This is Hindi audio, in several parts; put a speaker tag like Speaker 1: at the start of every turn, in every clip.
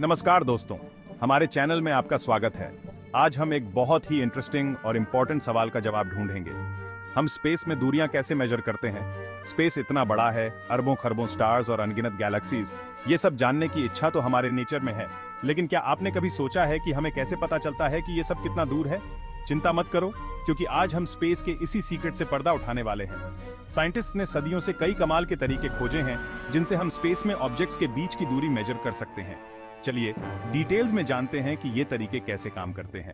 Speaker 1: नमस्कार दोस्तों, हमारे चैनल में आपका स्वागत है। आज हम एक बहुत ही इंटरेस्टिंग और इम्पोर्टेंट सवाल का जवाब ढूंढेंगे। हम स्पेस में दूरियां कैसे मेजर करते हैं। स्पेस इतना बड़ा है, अरबों खरबों स्टार्स और अनगिनत गैलेक्सीज, ये सब जानने की इच्छा तो हमारे नेचर में है, लेकिन क्या आपने कभी सोचा है कि हमें कैसे पता चलता है कि ये सब कितना दूर है? चिंता मत करो, क्योंकि आज हम स्पेस के इसी सीक्रेट से पर्दा उठाने वाले हैं। साइंटिस्ट ने सदियों से कई कमाल के तरीके खोजे हैं जिनसे हम स्पेस में ऑब्जेक्ट्स के बीच की दूरी मेजर कर सकते हैं। चलिए डिटेल्स में जानते हैं कि ये तरीके कैसे काम करते हैं।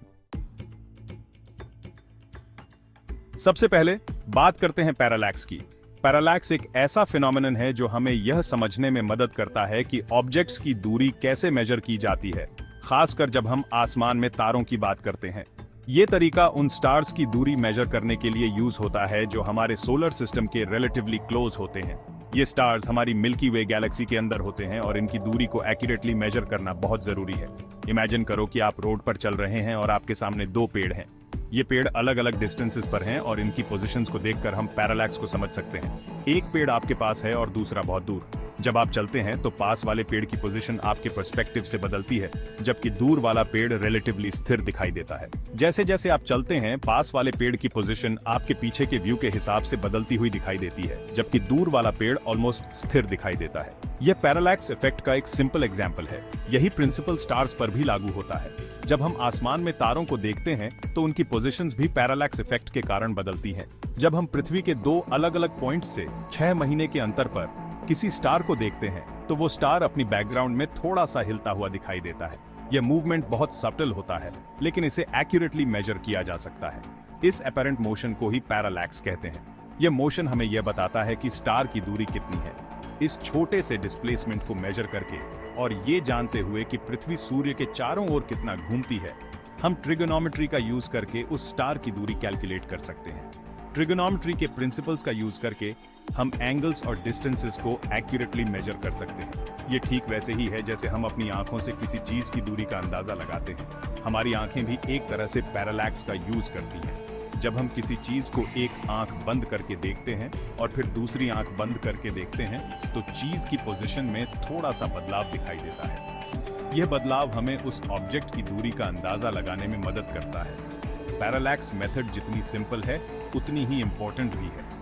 Speaker 1: सबसे पहले बात करते हैं पैरालैक्स की। पैरालैक्स एक ऐसा फिनोमेनन है जो हमें यह समझने में मदद करता है कि ऑब्जेक्ट्स की दूरी कैसे मेजर की जाती है, खासकर जब हम आसमान में तारों की बात करते हैं। ये तरीका उन स्टार्स की दूरी मेजर करने के लिए यूज होता है जो हमारे सोलर सिस्टम के रिलेटिवली क्लोज होते हैं। ये स्टार्स हमारी मिल्की वे गैलेक्सी के अंदर होते हैं और इनकी दूरी को एक्यूरेटली मेजर करना बहुत जरूरी है। इमेजिन करो कि आप रोड पर चल रहे हैं और आपके सामने दो पेड़ हैं। ये पेड़ अलग अलग डिस्टेंसेस पर हैं और इनकी पोजीशंस को देखकर हम पैरालैक्स को समझ सकते हैं। एक पेड़ आपके पास है और दूसरा बहुत दूर। जब आप चलते हैं तो पास वाले पेड़ की पोजीशन आपके पर्सपेक्टिव से बदलती है, जबकि दूर वाला पेड़ रिलेटिवली स्थिर दिखाई देता है। जैसे जैसे आप चलते हैं, पास वाले पेड़ की पोजीशन आपके पीछे के व्यू के हिसाब से बदलती हुई दिखाई देती है, जबकि दूर वाला पेड़ ऑलमोस्ट स्थिर दिखाई देता है। यह पैरालैक्स इफेक्ट का एक सिंपल एग्जाम्पल है। यही प्रिंसिपल स्टार्स पर भी लागू होता है। जब हम आसमान में तारों को देखते हैं तो उनकी पोजीशंस भी पैरालैक्स इफेक्ट के कारण बदलती हैं। जब हम पृथ्वी के दो अलग अलग पॉइंट्स से 6 महीने के अंतर पर किसी स्टार को देखते हैं तो वो स्टार अपनी बैकग्राउंड में थोड़ा सा हिलता हुआ दिखाई देता है। यह मूवमेंट बहुत सटल होता है, लेकिन इसे एक्यूरेटली मेजर किया जा सकता है। इस अपैरेंट मोशन को ही पैरालैक्स कहते हैं। यह मोशन हमें यह बताता है कि स्टार की दूरी कितनी है। इस छोटे से डिस्प्लेसमेंट को मेजर करके और ये जानते हुए कि पृथ्वी सूर्य के चारों ओर कितना घूमती है, हम ट्रिगोनोमेट्री का यूज करके उस स्टार की दूरी कैलकुलेट कर सकते हैं। ट्रिगोनोमेट्री के प्रिंसिपल्स का यूज करके हम एंगल्स और डिस्टेंसेस को एक्यूरेटली मेजर कर सकते हैं। ये ठीक वैसे ही है जैसे हम अपनी आंखों से किसी चीज की दूरी का अंदाजा लगाते हैं। हमारी आंखें भी एक तरह से पैरालैक्स का यूज करती हैं। जब हम किसी चीज को एक आंख बंद करके देखते हैं और फिर दूसरी आंख बंद करके देखते हैं तो चीज की पोजीशन में थोड़ा सा बदलाव दिखाई देता है। यह बदलाव हमें उस ऑब्जेक्ट की दूरी का अंदाजा लगाने में मदद करता है। पैरालैक्स मेथड जितनी सिंपल है उतनी ही इंपॉर्टेंट भी है।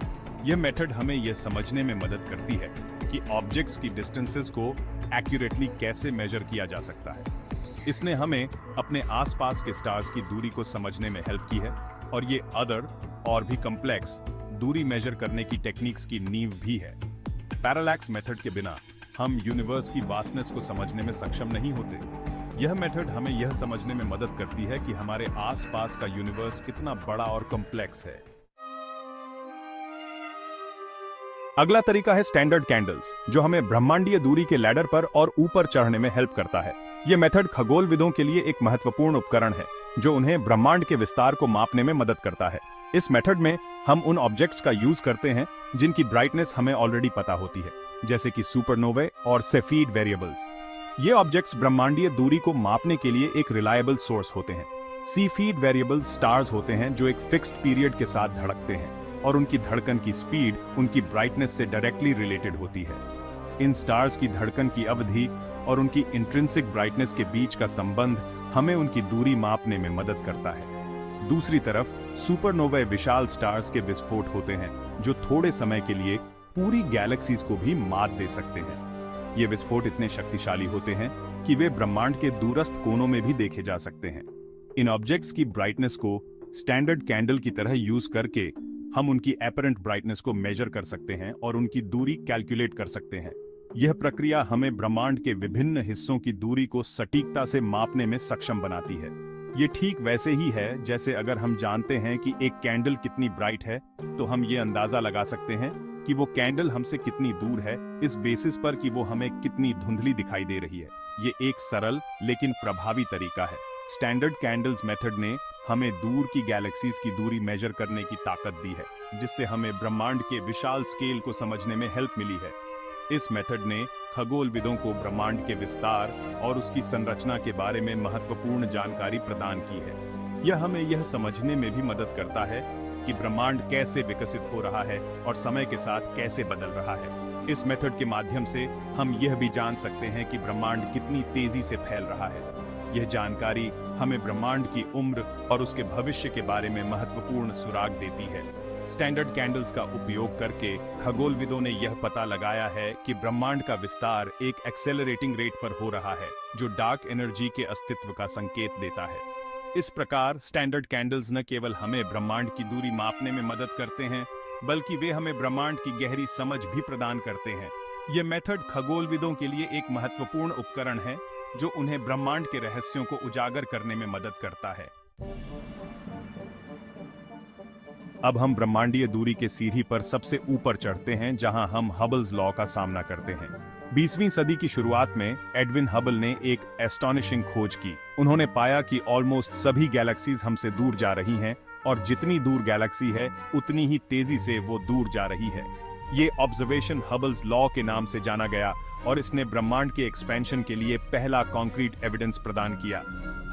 Speaker 1: यह मेथड हमें यह समझने में मदद करती है कि ऑब्जेक्ट्स की डिस्टेंसेस को एक्यूरेटली कैसे मेजर किया जा सकता है। इसने हमें अपने आसपास के स्टार्स की दूरी को समझने में हेल्प की है और ये अदर और भी कॉम्प्लेक्स दूरी मेजर करने की टेक्निक्स की नींव भी है। पैरालैक्स मेथड के बिना हम यूनिवर्स की वास्टनेस को समझने में सक्षम नहीं होते। यह मेथड हमें यह समझने में मदद करती है कि हमारे आसपास का यूनिवर्स कितना बड़ा और कॉम्प्लेक्स है। अगला तरीका है स्टैंडर्ड कैंडल्स, जो हमें ब्रह्मांडीय दूरी के लैडर पर और ऊपर चढ़ने में हेल्प करता है। यह मेथड खगोलविदों के लिए एक महत्वपूर्ण उपकरण है जो उन्हें ब्रह्मांड के विस्तार को मापने में मदद करता है। इस मेथड में हम उन ऑब्जेक्ट्स का यूज करते हैं जिनकी ब्राइटनेस हमें ऑलरेडी पता होती है, जैसे कि सुपरनोवे और सेफीड वेरिएबल्स। ये ऑब्जेक्ट्स ब्रह्मांडीय दूरी को मापने के लिए एक रिलायबल सोर्स होते हैं। सेफीड वेरिएबल्स स्टार्स होते हैं जो एक फिक्स्ड पीरियड के साथ धड़कते हैं और उनकी धड़कन की स्पीड उनकी ब्राइटनेस से डायरेक्टली रिलेटेड होती है। इन स्टार्स की धड़कन की अवधि और उनकी इंट्रिंसिक ब्राइटनेस के बीच का संबंध हमें उनकी दूरी मापने में मदद करता है। दूसरी तरफ सुपरनोवे विशाल स्टार्स के विस्फोट होते हैं जो थोड़े समय के लिए पूरी गैलेक्सीज को भी मात दे सकते हैं। ये विस्फोट इतने शक्तिशाली होते हैं कि वे ब्रह्मांड के दूरस्थ कोनों में भी देखे जा सकते हैं। इन ऑब्जेक्ट्स की ब्राइटनेस को स्टैंडर्ड कैंडल की तरह यूज करके हम उनकी अपैरेंट ब्राइटनेस को मेजर कर सकते हैं और उनकी दूरी कैलकुलेट कर सकते हैं। यह प्रक्रिया हमें ब्रह्मांड के विभिन्न हिस्सों की दूरी को सटीकता से मापने में सक्षम बनाती है। ये ठीक वैसे ही है जैसे अगर हम जानते हैं कि एक कैंडल कितनी ब्राइट है तो हम ये अंदाजा लगा सकते हैं कि वो कैंडल हमसे कितनी दूर है, इस बेसिस पर कि वो हमें कितनी धुंधली दिखाई दे रही है। ये एक सरल लेकिन प्रभावी तरीका है। स्टैंडर्ड कैंडल्स मेथड ने हमें दूर की गैलेक्सीज की दूरी मेजर करने की ताकत दी है, जिससे हमें ब्रह्मांड के विशाल स्केल को समझने में हेल्प मिली है। इस मेथड ने खगोलविदों को ब्रह्मांड के विस्तार और उसकी संरचना के बारे में महत्वपूर्ण जानकारी प्रदान की है। यह हमें यह समझने में भी मदद करता है कि ब्रह्मांड कैसे विकसित हो रहा है और समय के साथ कैसे बदल रहा है। इस मेथड के माध्यम से हम यह भी जान सकते हैं कि ब्रह्मांड कितनी तेजी से फैल रहा है। यह जानकारी हमें ब्रह्मांड की उम्र और उसके भविष्य के बारे में महत्वपूर्ण सुराग देती है। स्टैंडर्ड कैंडल्स का उपयोग करके खगोलविदों ने यह पता लगाया है कि ब्रह्मांड का विस्तार एक एक्सेलरेटिंग रेट पर हो रहा है, जो डार्क एनर्जी के अस्तित्व का संकेत देता है। इस प्रकार स्टैंडर्ड कैंडल्स न केवल हमें ब्रह्मांड की दूरी मापने में मदद करते हैं, बल्कि वे हमें ब्रह्मांड की गहरी समझ भी प्रदान करते हैं। यह मेथड खगोलविदों के लिए एक महत्वपूर्ण उपकरण है, जो उन्हें ब्रह्मांड के रहस्यों को उजागर करने में मदद करता है। अब हम ब्रह्मांडीय दूरी के सीढ़ी पर सबसे ऊपर चढ़ते हैं, जहां हम हबल्स लॉ का सामना करते हैं। 20वीं सदी की शुरुआत में एडविन हबल ने एक एस्टॉनिशिंग खोज की। उन्होंने पाया कि ऑलमोस्ट सभी गैलेक्सीज हमसे दूर जा रही हैं, और जितनी दूर गैलेक्सी है उतनी ही तेजी से वो दूर जा रही है। ये ऑब्जर्वेशन हबल्स लॉ के नाम से जाना गया, और इसने ब्रह्मांड के एक्सपेंशन के लिए पहला कॉन्क्रीट एविडेंस प्रदान किया।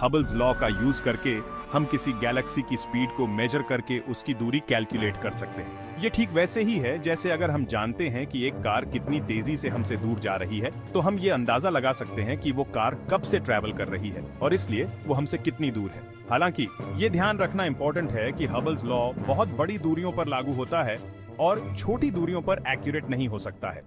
Speaker 1: हबल्स लॉ का यूज करके हम किसी गैलेक्सी की स्पीड को मेजर करके उसकी दूरी कैलकुलेट कर सकते हैं। ये ठीक वैसे ही है जैसे अगर हम जानते हैं कि एक कार कितनी तेजी से हमसे दूर जा रही है, तो हम ये अंदाजा लगा सकते हैं कि वो कार कब से ट्रैवल कर रही है, और इसलिए वो हमसे कितनी दूर है। हालांकि ये ध्यान रखना इंपॉर्टेंट है कि हबल्स लॉ बहुत बड़ी दूरियों पर लागू होता है और छोटी दूरियों पर एक्यूरेट नहीं हो सकता है।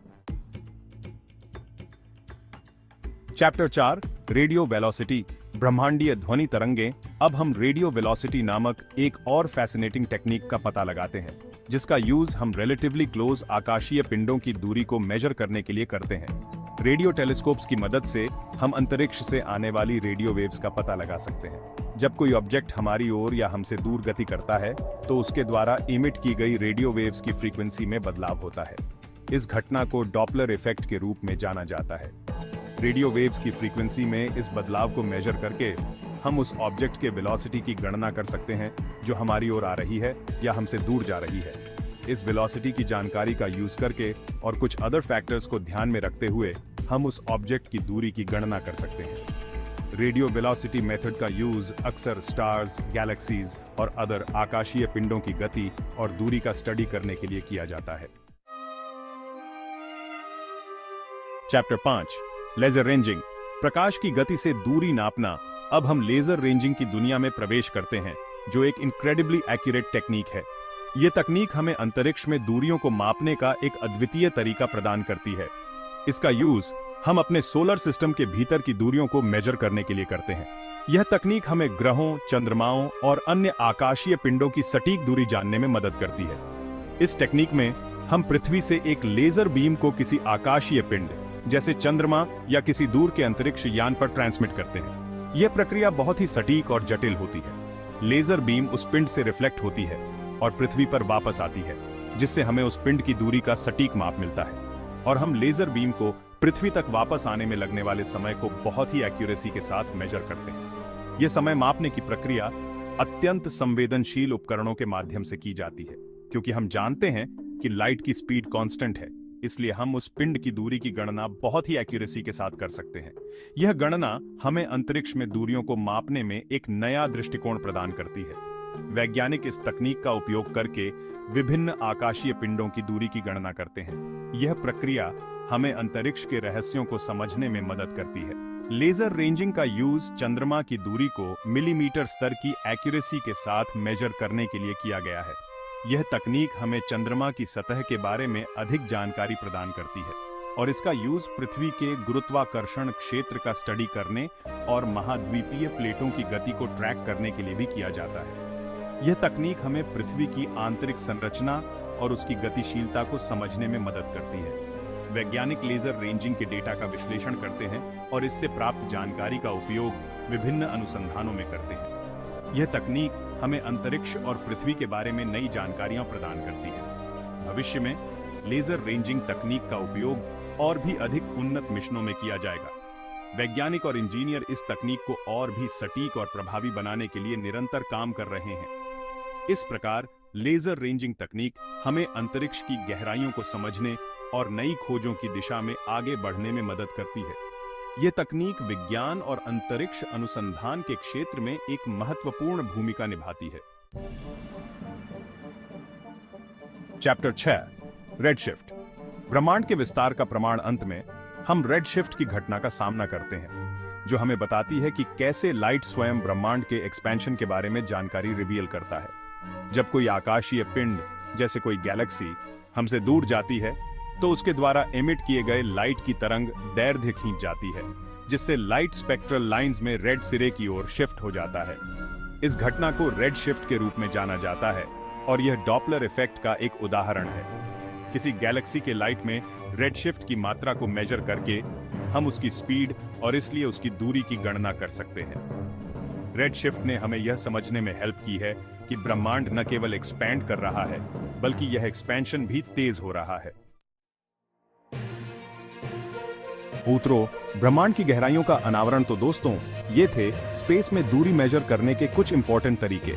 Speaker 1: चैप्टर 4, रेडियो वेलोसिटी, ब्रह्मांडीय ध्वनि तरंगें। अब हम रेडियो वेलोसिटी नामक एक और फैसिनेटिंग टेक्निक का पता लगाते हैं, जिसका यूज हम रिलेटिवली क्लोज आकाशीय पिंडों की दूरी को मेजर करने के लिए करते हैं। रेडियो टेलीस्कोप्स की मदद से हम अंतरिक्ष से आने वाली रेडियो वेव्स का पता लगा सकते हैं। जब कोई ऑब्जेक्ट हमारी ओर या हमसे दूर गति करता है, तो उसके द्वारा इमिट की गई रेडियो वेव्स की फ्रीक्वेंसी में बदलाव होता है। इस घटना को डॉपलर इफेक्ट के रूप में जाना जाता है। रेडियो वेव्स की फ्रीक्वेंसी में इस बदलाव को मेजर करके हम उस ऑब्जेक्ट के वेलोसिटी की गणना कर सकते हैं, जो हमारी ओर आ रही है या हमसे दूर जा रही है। इस वेलोसिटी की जानकारी का यूज करके और कुछ अदर फैक्टर्स को ध्यान में रखते हुए हम उस ऑब्जेक्ट की दूरी की गणना कर सकते हैं। रेडियो वेलोसिटी मेथड का यूज अक्सर स्टार्स, गैलेक्सीज और अदर आकाशीय पिंडों की गति और दूरी का स्टडी करने के लिए किया जाता है। चैप्टर 5, लेजर रेंजिंग, प्रकाश की गति से दूरी नापना। अब हम लेजर रेंजिंग की दुनिया में प्रवेश करते हैं, जो एक इनक्रेडिबली एक्यूरेट टेक्निक है। यह तकनीक हमें अंतरिक्ष में दूरियों को मापने का एक अद्वितीय तरीका प्रदान करती है। इसका यूज हम अपने सोलर सिस्टम के भीतर की दूरियों को मेजर करने के लिए करते हैं। यह तकनीक हमें ग्रहों, चंद्रमाओं और अन्य आकाशीय पिंडों की सटीक दूरी जानने में मदद करती है। इस टेक्निक में हम पृथ्वी से एक लेजर बीम को किसी आकाशीय पिंड जैसे चंद्रमा या किसी दूर के अंतरिक्ष यान पर ट्रांसमिट करते हैं। यह प्रक्रिया बहुत ही सटीक और जटिल होती है। लेजर बीम उस पिंड से रिफ्लेक्ट होती है और पृथ्वी पर वापस आती है, जिससे हमें उस पिंड की दूरी का सटीक माप मिलता है, और हम लेजर बीम को पृथ्वी तक वापस आने में लगने वाले समय को बहुत ही एक्यूरेसी के साथ मेजर करते हैं। यह समय मापने की प्रक्रिया अत्यंत संवेदनशील उपकरणों के माध्यम से की जाती है, क्योंकि हम जानते हैं कि लाइट की स्पीड कांस्टेंट है, इसलिए हम उस पिंड की दूरी की गणना बहुत ही एक्यूरेसी के साथ कर सकते हैं। यह गणना हमें अंतरिक्ष में दूरियों को मापने में एक नया दृष्टिकोण प्रदान करती है। वैज्ञानिक इस तकनीक का उपयोग करके विभिन्न आकाशीय पिंडों की दूरी की गणना करते हैं। यह प्रक्रिया हमें अंतरिक्ष के रहस्यों को समझने में मदद करती है। लेजर रेंजिंग का यूज चंद्रमा की दूरी को मिलीमीटर स्तर की एक्यूरेसी के साथ मेजर करने के लिए किया गया है। यह तकनीक हमें चंद्रमा की सतह के बारे में अधिक जानकारी प्रदान करती है, और इसका यूज पृथ्वी के गुरुत्वाकर्षण क्षेत्र का स्टडी करने और महाद्वीपीय प्लेटों की गति को ट्रैक करने के लिए भी किया जाता है। यह तकनीक हमें पृथ्वी की आंतरिक संरचना और उसकी गतिशीलता को समझने में मदद करती है। वैज्ञानिक लेजर रेंजिंग के डेटा का विश्लेषण करते हैं और इससे प्राप्त जानकारी का उपयोग विभिन्न अनुसंधानों में करते हैं। यह तकनीक हमें अंतरिक्ष और पृथ्वी के बारे में नई जानकारियां प्रदान करती है। भविष्य में लेजर रेंजिंग तकनीक का उपयोग और भी अधिक उन्नत मिशनों में किया जाएगा। वैज्ञानिक और इंजीनियर इस तकनीक को और भी सटीक और प्रभावी बनाने के लिए निरंतर काम कर रहे हैं। इस प्रकार लेजर रेंजिंग तकनीक हमें अंतरिक्ष की गहराइयों को समझने और नई खोजों की दिशा में आगे बढ़ने में मदद करती है। यह तकनीक विज्ञान और अंतरिक्ष अनुसंधान के क्षेत्र में एक महत्वपूर्ण भूमिका निभाती है। चैप्टर 6, रेडशिफ्ट, ब्रह्मांड के विस्तार का प्रमाण अंत में हम रेड शिफ्ट की घटना का सामना करते हैं, जो हमें बताती है कि कैसे लाइट स्वयं ब्रह्मांड के एक्सपेंशन के बारे में जानकारी रिवील करता है। जब कोई आकाशीय पिंड जैसे कोई गैलेक्सी हमसे दूर जाती है तो उसके द्वारा एमिट किए गए लाइट की तरंग दैर्ध्य खींच जाती है, जिससे लाइट स्पेक्ट्रल लाइंस में रेड सिरे की ओर शिफ्ट हो जाता है। इस घटना को रेड शिफ्ट के रूप में जाना जाता है और यह डॉपलर इफेक्ट का एक उदाहरण है। किसी गैलेक्सी के लाइट में रेड शिफ्ट की मात्रा को मेजर करके हम उसकी स्पीड और इसलिए उसकी दूरी की गणना कर सकते हैं। रेड शिफ्ट ने हमें यह समझने में हेल्प की है कि ब्रह्मांड न केवल एक्सपैंड कर रहा है, बल्कि यह एक्सपेंशन भी तेज हो रहा है। उत्तरों, ब्रह्मांड की गहराइयों का अनावरण तो दोस्तों ये थे स्पेस में दूरी मेजर करने के कुछ इंपॉर्टेंट तरीके।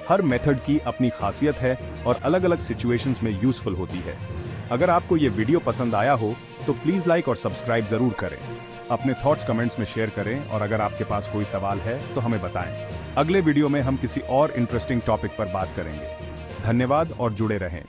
Speaker 1: हर मेथड की अपनी खासियत है और अलग अलग सिचुएशंस में यूजफुल होती है। अगर आपको ये वीडियो पसंद आया हो तो प्लीज लाइक और सब्सक्राइब जरूर करें। अपने थॉट्स कमेंट्स में शेयर करें और अगर आपके पास कोई सवाल है तो हमें बताएं। अगले वीडियो में हम किसी और इंटरेस्टिंग टॉपिक पर बात करेंगे। धन्यवाद और जुड़े रहें।